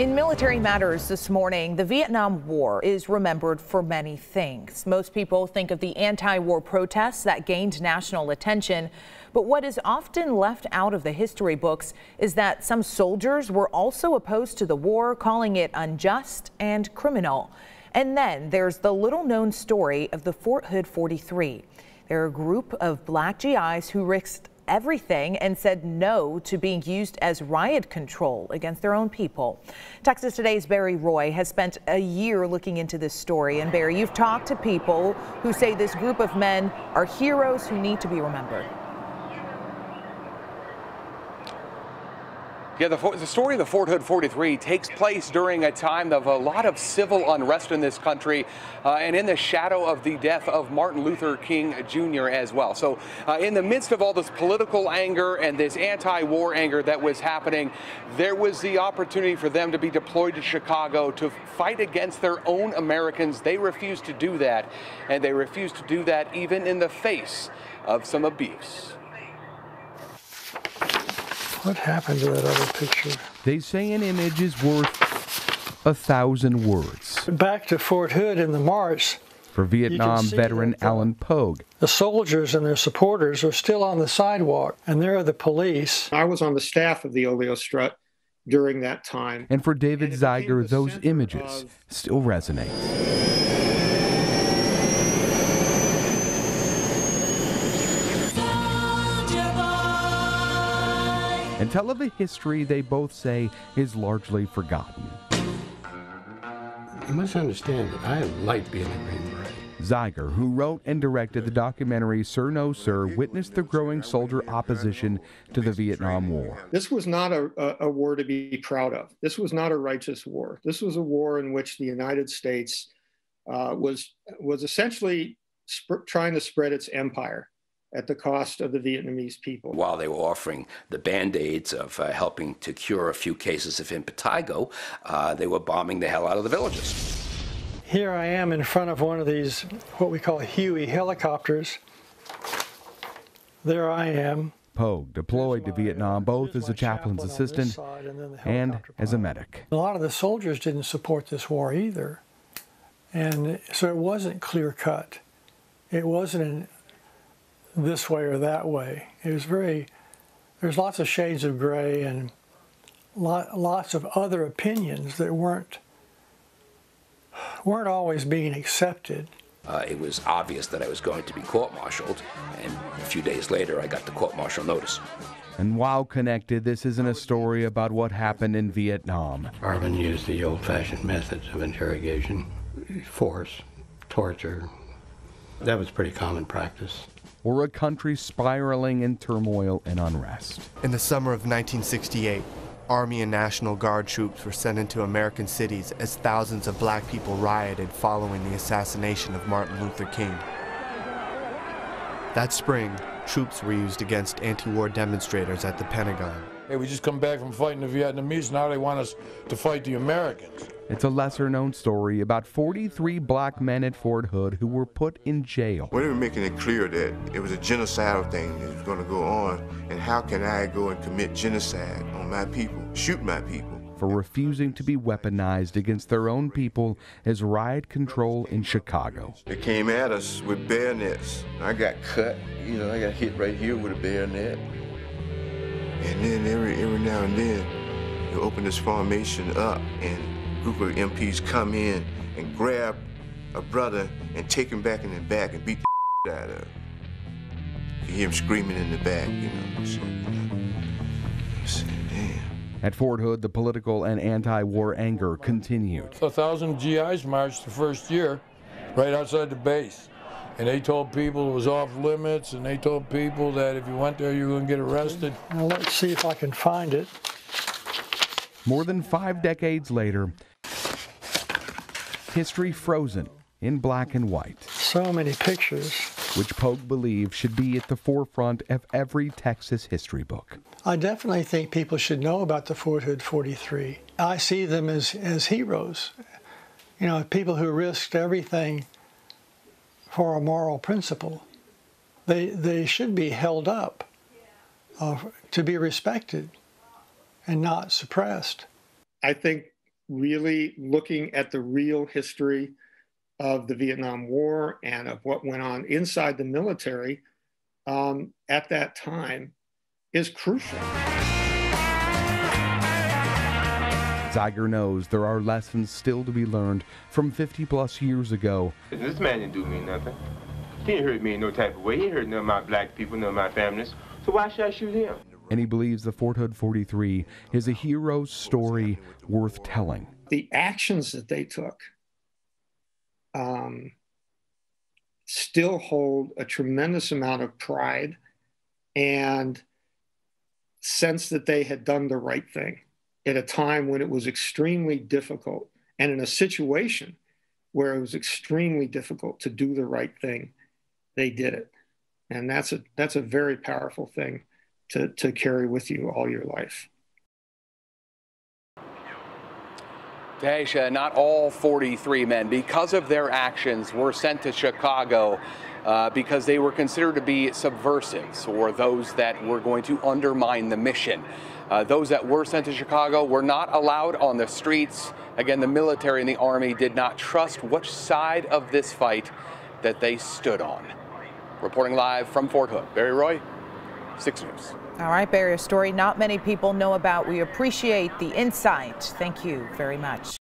In military matters this morning, the Vietnam War is remembered for many things. Most people think of the anti-war protests that gained national attention, but what is often left out of the history books is that some soldiers were also opposed to the war, calling it unjust and criminal. And then there's the little-known story of the Fort Hood 43. They're a group of black GIs who risked everything and said no to being used as riot control against their own people. Texas Today's Barry Roy has spent a year looking into this story. And Barry, you've talked to people who say this group of men are heroes who need to be remembered. Yeah, the story of the Fort Hood 43 takes place during a time of a lot of civil unrest in this country and in the shadow of the death of Martin Luther King Jr. as well. So in the midst of all this political anger and this anti-war anger that was happening, there was the opportunity for them to be deployed to Chicago to fight against their own Americans. They refused to do that, and they refused to do that even in the face of some abuse. What happened to that other picture? They say an image is worth 1,000 words. Back to Fort Hood in the march. For Vietnam veteran Alan Pogue. The soldiers and their supporters are still on the sidewalk, and there are the police. I was on the staff of the Oleo Strut during that time. And for David Zeiger, those images still resonate. And tell of a history they both say is largely forgotten. You must understand that I like being a Green Beret. Zeiger, who wrote and directed the documentary Sir No Sir, witnessed the growing soldier opposition to the Vietnam War. This was not a war to be proud of. This was not a righteous war. This was a war in which the United States was essentially trying to spread its empire at the cost of the Vietnamese people. While they were offering the Band-Aids of helping to cure a few cases of impetigo, they were bombing the hell out of the villages. Here I am in front of one of these, what we call Huey helicopters. There I am. Pogue deployed to Vietnam both as a chaplain's assistant and as a medic. A lot of the soldiers didn't support this war either. And so it wasn't clear-cut. It wasn't this way or that way. It was there's lots of shades of gray and lots of other opinions that weren't always being accepted. It was obvious that I was going to be court-martialed, and a few days later I got the court-martial notice. And while connected, this isn't a story about what happened in Vietnam. Marvin used the old-fashioned methods of interrogation, force, torture. That was pretty common practice. Or a country spiraling in turmoil and unrest. In the summer of 1968, Army and National Guard troops were sent into American cities as thousands of black people rioted following the assassination of Martin Luther King. That spring, troops were used against anti-war demonstrators at the Pentagon. Hey, we just come back from fighting the Vietnamese, now they want us to fight the Americans. It's a lesser-known story about 43 black men at Fort Hood who were put in jail. Well, they were making it clear that it was a genocidal thing that was going to go on, and how can I go and commit genocide on my people, shoot my people? For refusing to be weaponized against their own people as riot control in Chicago. They came at us with bayonets. I got cut, I got hit right here with a bayonet. And then every now and then, they open this formation up, and a group of MPs come in and grab a brother and take him back in the back and beat the out of him. You hear him screaming in the back, So, damn. At Fort Hood, the political and anti-war anger continued. 1,000 GIs marched the first year right outside the base. And they told people it was off limits, and they told people that if you went there, you were going to get arrested. Now let's see if I can find it. More than 5 decades later, history frozen in black and white. So many pictures. Which Pogue believes should be at the forefront of every Texas history book. I definitely think people should know about the Fort Hood 43. I see them as heroes. People who risked everything for a moral principle. They should be held up to be respected and not suppressed. I think really looking at the real history of the Vietnam War and of what went on inside the military at that time is crucial. Zeiger knows there are lessons still to be learned from 50-plus years ago. This man didn't do me nothing. He didn't hurt me in no type of way. He didn't hurt none of my black people, none of my families. So why should I shoot him? And he believes the Fort Hood 43 is a hero's story worth telling. The actions that they took still hold a tremendous amount of pride and sense that they had done the right thing at a time when it was extremely difficult, and in a situation where it was extremely difficult to do the right thing, they did it. And that's a very powerful thing to carry with you all your life. Daisha, not all 43 men, because of their actions, were sent to Chicago because they were considered to be subversives or those that were going to undermine the mission. Those that were sent to Chicago were not allowed on the streets. Again, the military and the Army did not trust which side of this fight that they stood on. Reporting live from Fort Hood, Barry Roy, 6 News. All right, Barry, a story not many people know about. We appreciate the insight. Thank you very much.